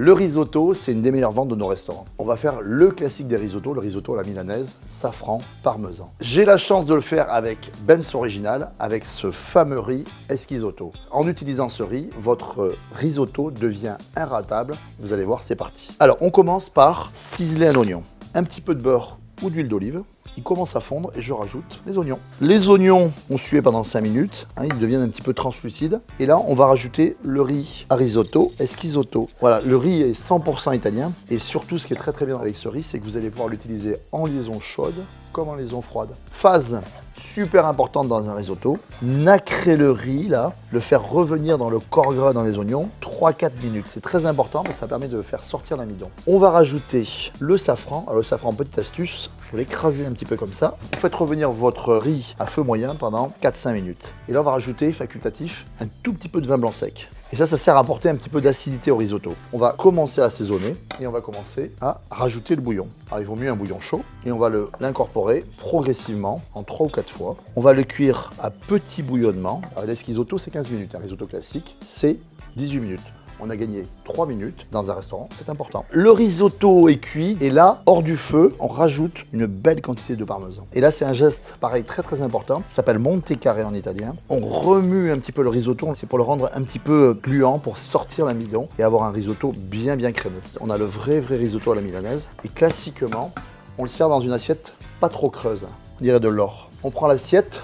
Le risotto, c'est une des meilleures ventes de nos restaurants. On va faire le classique des risottos, le risotto à la milanaise, safran, parmesan. J'ai la chance de le faire avec Ben's Original, avec ce fameux riz Esquisotto. En utilisant ce riz, votre risotto devient inratable. Vous allez voir, c'est parti. Alors, on commence par ciseler un oignon. Un petit peu de beurre ou d'huile d'olive. Il commence à fondre et je rajoute les oignons. Les oignons ont sué pendant 5 minutes, ils deviennent un petit peu translucides. Et là, on va rajouter le riz à risotto, Esquisotto. Voilà, le riz est 100% italien. Et surtout, ce qui est très très bien avec ce riz, c'est que vous allez pouvoir l'utiliser en liaison chaude comme en liaison froide. Phase super importante dans un risotto, nacrer le riz là, le faire revenir dans le corps gras dans les oignons, 3-4 minutes. C'est très important parce que ça permet de faire sortir l'amidon. On va rajouter le safran. Alors le safran, petite astuce, vous l'écrasez un petit peu comme ça. Vous faites revenir votre riz à feu moyen pendant 4-5 minutes. Et là, on va rajouter, facultatif, un tout petit peu de vin blanc sec. Et ça sert à apporter un petit peu d'acidité au risotto. On va commencer à assaisonner et on va commencer à rajouter le bouillon. Alors il vaut mieux un bouillon chaud et on va l'incorporer progressivement en 3 ou 4 fois. On va le cuire à petit bouillonnement. Alors l'esquisotto, c'est 15 minutes. Un risotto classique, c'est 18 minutes. On a gagné 3 minutes dans un restaurant, c'est important. Le risotto est cuit et là, hors du feu, on rajoute une belle quantité de parmesan. Et là, c'est un geste, pareil, très très important. Ça s'appelle monte carré en italien. On remue un petit peu le risotto, c'est pour le rendre un petit peu gluant, pour sortir l'amidon et avoir un risotto bien crémeux. On a le vrai risotto à la milanaise. Et classiquement, on le sert dans une assiette pas trop creuse, on dirait de l'or. On prend l'assiette,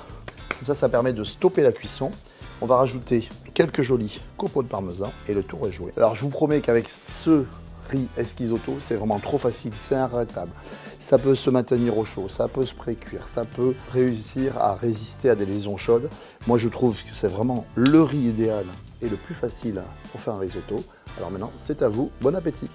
comme ça permet de stopper la cuisson. On va rajouter quelques jolis copeaux de parmesan et le tour est joué. Alors je vous promets qu'avec ce riz Esquisotto, c'est vraiment trop facile, c'est inarrêtable. Ça peut se maintenir au chaud, ça peut se pré-cuire, ça peut réussir à résister à des liaisons chaudes. Moi je trouve que c'est vraiment le riz idéal et le plus facile pour faire un risotto. Alors maintenant, c'est à vous, bon appétit!